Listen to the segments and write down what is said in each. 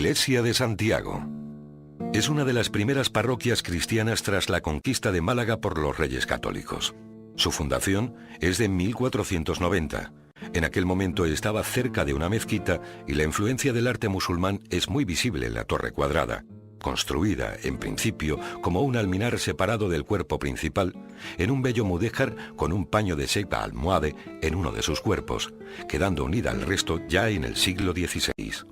Iglesia de Santiago. Es una de las primeras parroquias cristianas tras la conquista de Málaga por los Reyes Católicos. Su fundación es de 1490. En aquel momento estaba cerca de una mezquita y la influencia del arte musulmán es muy visible en la torre cuadrada, construida, en principio, como un alminar separado del cuerpo principal, en un bello mudéjar con un paño de seda almohade en uno de sus cuerpos, quedando unida al resto ya en el siglo XVI.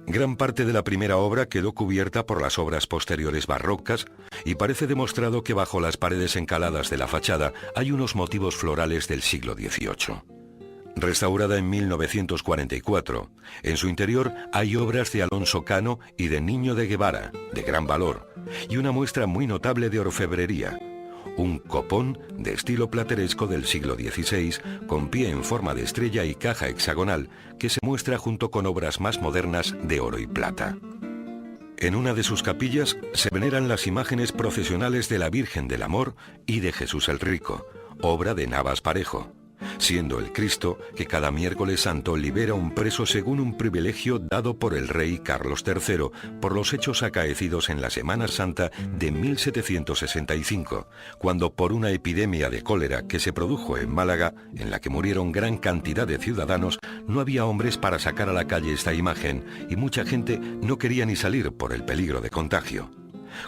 Gran parte de la primera obra quedó cubierta por las obras posteriores barrocas y parece demostrado que bajo las paredes encaladas de la fachada hay unos motivos florales del siglo XVIII. Restaurada en 1944, en su interior hay obras de Alonso Cano y de Niño de Guevara, de gran valor, y una muestra muy notable de orfebrería. Un copón de estilo plateresco del siglo XVI, con pie en forma de estrella y caja hexagonal, que se muestra junto con obras más modernas de oro y plata. En una de sus capillas se veneran las imágenes procesionales de la Virgen del Amor y de Jesús el Rico, obra de Navas Parejo, siendo el Cristo que cada miércoles santo libera un preso según un privilegio dado por el rey Carlos III por los hechos acaecidos en la Semana Santa de 1765, cuando por una epidemia de cólera que se produjo en Málaga, en la que murieron gran cantidad de ciudadanos, no había hombres para sacar a la calle esta imagen y mucha gente no quería ni salir por el peligro de contagio.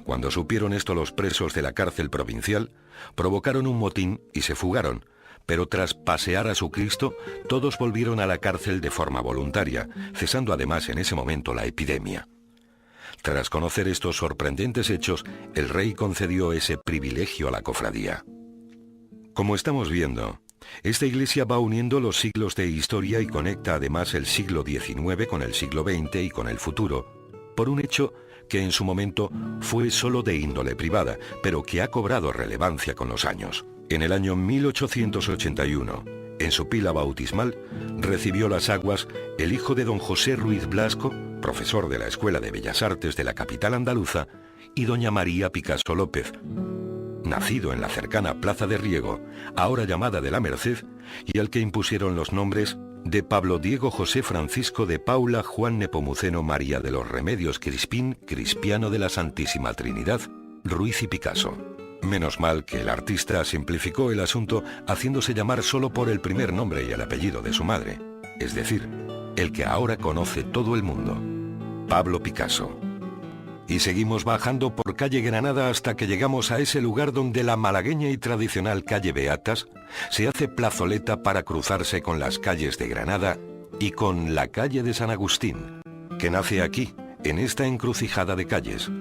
Cuando supieron esto los presos de la cárcel provincial, provocaron un motín y se fugaron, pero tras pasear a su Cristo, todos volvieron a la cárcel de forma voluntaria, cesando además en ese momento la epidemia. Tras conocer estos sorprendentes hechos, el rey concedió ese privilegio a la cofradía. Como estamos viendo, esta iglesia va uniendo los siglos de historia y conecta además el siglo XIX con el siglo XX y con el futuro, por un hecho que en su momento fue solo de índole privada, pero que ha cobrado relevancia con los años. En el año 1881, en su pila bautismal, recibió las aguas el hijo de don José Ruiz Blasco, profesor de la Escuela de Bellas Artes de la capital andaluza, y doña María Picasso López, nacido en la cercana Plaza de Riego, ahora llamada de la Merced, y al que impusieron los nombres de Pablo Diego José Francisco de Paula Juan Nepomuceno María de los Remedios Crispín Crispiano de la Santísima Trinidad, Ruiz y Picasso. Menos mal que el artista simplificó el asunto haciéndose llamar solo por el primer nombre y el apellido de su madre, es decir, el que ahora conoce todo el mundo, Pablo Picasso. Y seguimos bajando por calle Granada hasta que llegamos a ese lugar donde la malagueña y tradicional calle Beatas se hace plazoleta para cruzarse con las calles de Granada y con la calle de San Agustín, que nace aquí, en esta encrucijada de calles.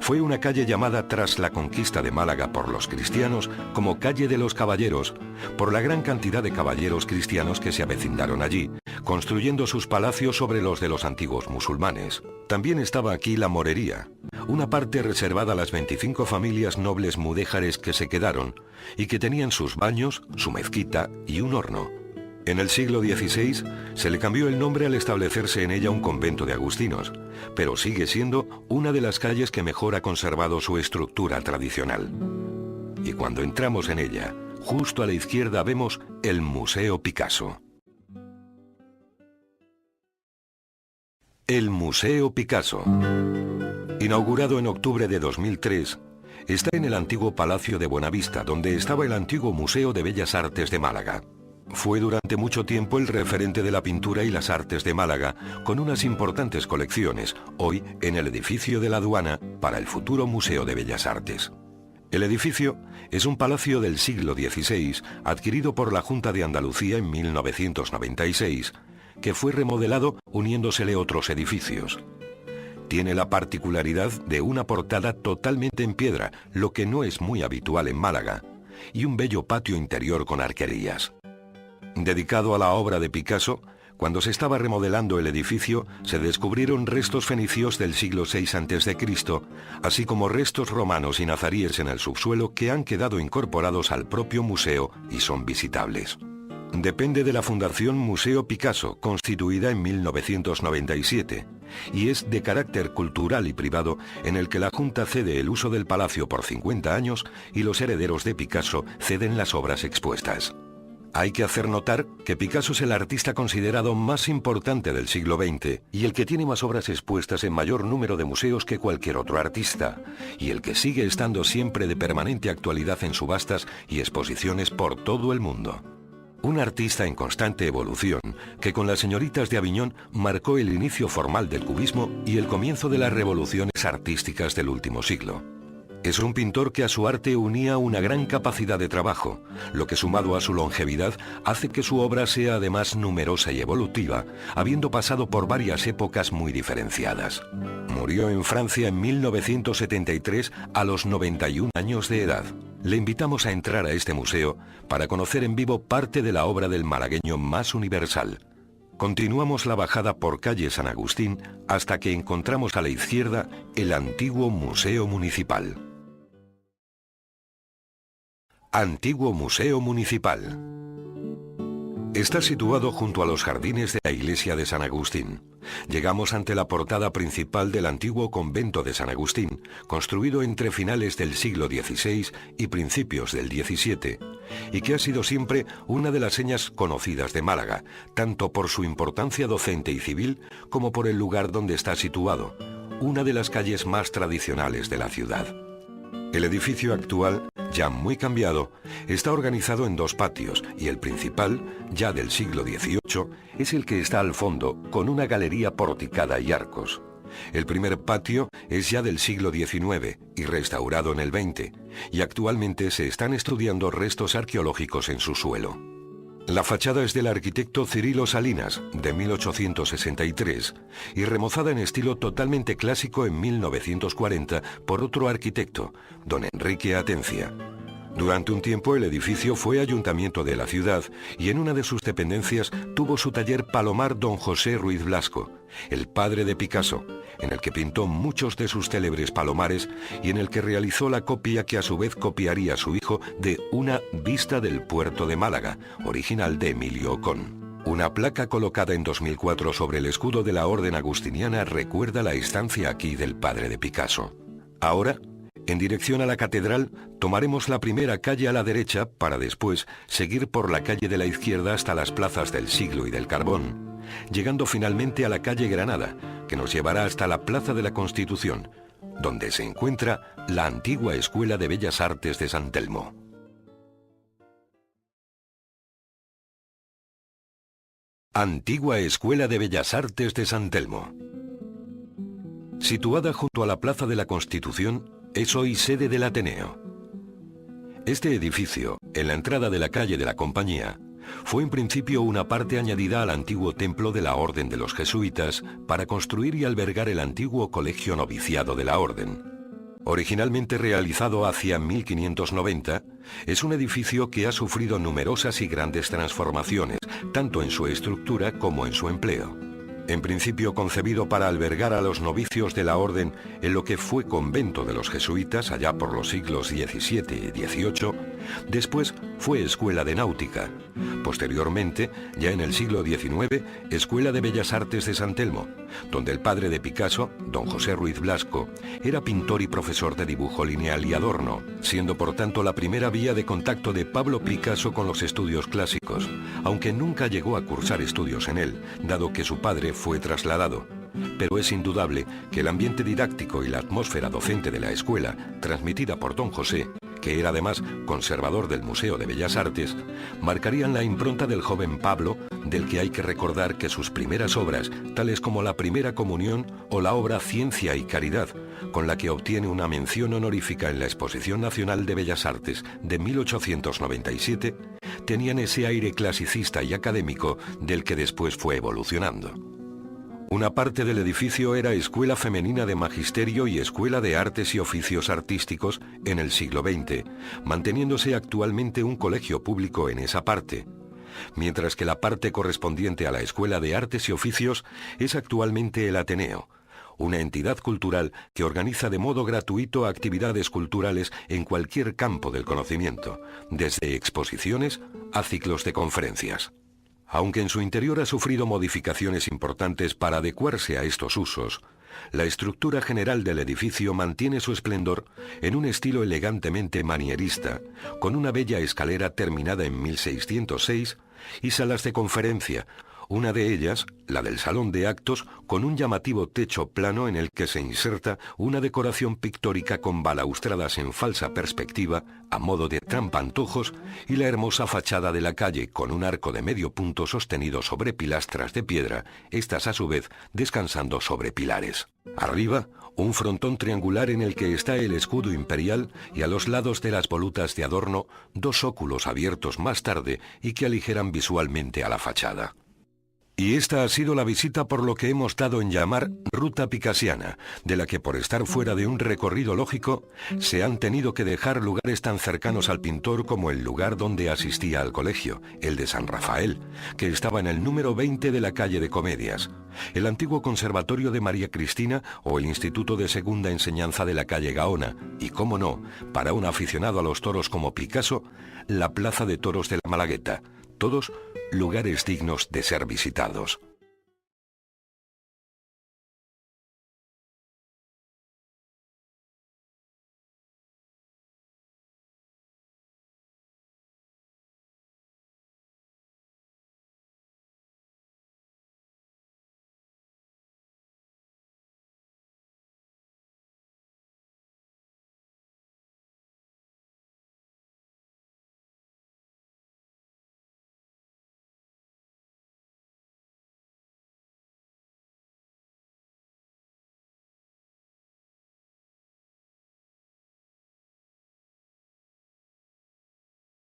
Fue una calle llamada tras la conquista de Málaga por los cristianos como Calle de los Caballeros, por la gran cantidad de caballeros cristianos que se avecindaron allí, construyendo sus palacios sobre los de los antiguos musulmanes. También estaba aquí la morería, una parte reservada a las 25 familias nobles mudéjares que se quedaron y que tenían sus baños, su mezquita y un horno. En el siglo XVI se le cambió el nombre al establecerse en ella un convento de agustinos, pero sigue siendo una de las calles que mejor ha conservado su estructura tradicional. Y cuando entramos en ella, justo a la izquierda vemos el Museo Picasso. El Museo Picasso, inaugurado en octubre de 2003, está en el antiguo Palacio de Buenavista, donde estaba el antiguo Museo de Bellas Artes de Málaga. Fue durante mucho tiempo el referente de la pintura y las artes de Málaga, con unas importantes colecciones, hoy en el edificio de la Aduana, para el futuro Museo de Bellas Artes. El edificio es un palacio del siglo XVI, adquirido por la Junta de Andalucía en 1996, que fue remodelado uniéndosele otros edificios. Tiene la particularidad de una portada totalmente en piedra, lo que no es muy habitual en Málaga, y un bello patio interior con arquerías. Dedicado a la obra de Picasso, cuando se estaba remodelando el edificio, se descubrieron restos fenicios del siglo VI a.C., así como restos romanos y nazaríes en el subsuelo que han quedado incorporados al propio museo y son visitables. Depende de la Fundación Museo Picasso, constituida en 1997, y es de carácter cultural y privado, en el que la Junta cede el uso del palacio por 50 años y los herederos de Picasso ceden las obras expuestas. Hay que hacer notar que Picasso es el artista considerado más importante del siglo XX y el que tiene más obras expuestas en mayor número de museos que cualquier otro artista, y el que sigue estando siempre de permanente actualidad en subastas y exposiciones por todo el mundo. Un artista en constante evolución que con las señoritas de Aviñón marcó el inicio formal del cubismo y el comienzo de las revoluciones artísticas del último siglo. Es un pintor que a su arte unía una gran capacidad de trabajo, lo que sumado a su longevidad hace que su obra sea además numerosa y evolutiva, habiendo pasado por varias épocas muy diferenciadas. Murió en Francia en 1973 a los 91 años de edad. Le invitamos a entrar a este museo para conocer en vivo parte de la obra del malagueño más universal. Continuamos la bajada por calle San Agustín hasta que encontramos a la izquierda el antiguo Museo Municipal. Antiguo Museo Municipal. Está situado junto a los jardines de la iglesia de San Agustín. Llegamos ante la portada principal del antiguo convento de San Agustín, construido entre finales del siglo XVI y principios del XVII, y que ha sido siempre una de las señas conocidas de Málaga, tanto por su importancia docente y civil como por el lugar donde está situado, una de las calles más tradicionales de la ciudad. El edificio actual, ya muy cambiado, está organizado en dos patios y el principal, ya del siglo XVIII, es el que está al fondo, con una galería porticada y arcos. El primer patio es ya del siglo XIX y restaurado en el XX, y actualmente se están estudiando restos arqueológicos en su suelo. La fachada es del arquitecto Cirilo Salinas, de 1863, y remozada en estilo totalmente clásico en 1940 por otro arquitecto, don Enrique Atencia. Durante un tiempo el edificio fue ayuntamiento de la ciudad y en una de sus dependencias tuvo su taller palomar don José Ruiz Blasco, el padre de Picasso, en el que pintó muchos de sus célebres palomares y en el que realizó la copia que a su vez copiaría su hijo de Una vista del puerto de Málaga, original de Emilio Ocón. Una placa colocada en 2004 sobre el escudo de la Orden Agustiniana recuerda la estancia aquí del padre de Picasso. Ahora, en dirección a la catedral, tomaremos la primera calle a la derecha para después seguir por la calle de la izquierda hasta las plazas del Siglo y del Carbón, llegando finalmente a la calle Granada, que nos llevará hasta la Plaza de la Constitución, donde se encuentra la antigua Escuela de Bellas Artes de San Telmo. Antigua Escuela de Bellas Artes de San Telmo. Situada junto a la Plaza de la Constitución, es hoy sede del Ateneo. Este edificio, en la entrada de la calle de la Compañía, fue en principio una parte añadida al antiguo templo de la Orden de los Jesuitas para construir y albergar el antiguo colegio noviciado de la Orden. Originalmente realizado hacia 1590, es un edificio que ha sufrido numerosas y grandes transformaciones, tanto en su estructura como en su empleo. En principio concebido para albergar a los novicios de la Orden en lo que fue convento de los jesuitas allá por los siglos XVII y XVIII, después fue escuela de náutica. Posteriormente, ya en el siglo XIX, Escuela de Bellas Artes de San Telmo, donde el padre de Picasso, don José Ruiz Blasco, era pintor y profesor de dibujo lineal y adorno, siendo por tanto la primera vía de contacto de Pablo Picasso con los estudios clásicos, aunque nunca llegó a cursar estudios en él, dado que su padre fue trasladado. Pero es indudable que el ambiente didáctico y la atmósfera docente de la escuela, transmitida por don José, que era además conservador del Museo de Bellas Artes, marcarían la impronta del joven Pablo, del que hay que recordar que sus primeras obras, tales como la Primera Comunión o la obra Ciencia y Caridad, con la que obtiene una mención honorífica en la Exposición Nacional de Bellas Artes de 1897, tenían ese aire clasicista y académico del que después fue evolucionando. Una parte del edificio era Escuela Femenina de Magisterio y Escuela de Artes y Oficios Artísticos en el siglo XX, manteniéndose actualmente un colegio público en esa parte, mientras que la parte correspondiente a la Escuela de Artes y Oficios es actualmente el Ateneo, una entidad cultural que organiza de modo gratuito actividades culturales en cualquier campo del conocimiento, desde exposiciones a ciclos de conferencias. Aunque en su interior ha sufrido modificaciones importantes para adecuarse a estos usos, La estructura general del edificio mantiene su esplendor en un estilo elegantemente manierista, con una bella escalera terminada en 1606 y salas de conferencia, una de ellas, la del salón de actos, con un llamativo techo plano en el que se inserta una decoración pictórica con balaustradas en falsa perspectiva, a modo de trampantojos, y la hermosa fachada de la calle, con un arco de medio punto sostenido sobre pilastras de piedra, estas a su vez descansando sobre pilares. Arriba, un frontón triangular en el que está el escudo imperial y a los lados de las volutas de adorno, dos óculos abiertos más tarde y que aligeran visualmente a la fachada. Y esta ha sido la visita por lo que hemos dado en llamar Ruta Picasiana, de la que por estar fuera de un recorrido lógico, se han tenido que dejar lugares tan cercanos al pintor como el lugar donde asistía al colegio, el de San Rafael, que estaba en el número 20 de la calle de Comedias, el antiguo conservatorio de María Cristina o el Instituto de Segunda Enseñanza de la calle Gaona, y cómo no, para un aficionado a los toros como Picasso, la Plaza de Toros de la Malagueta, todos lugares dignos de ser visitados.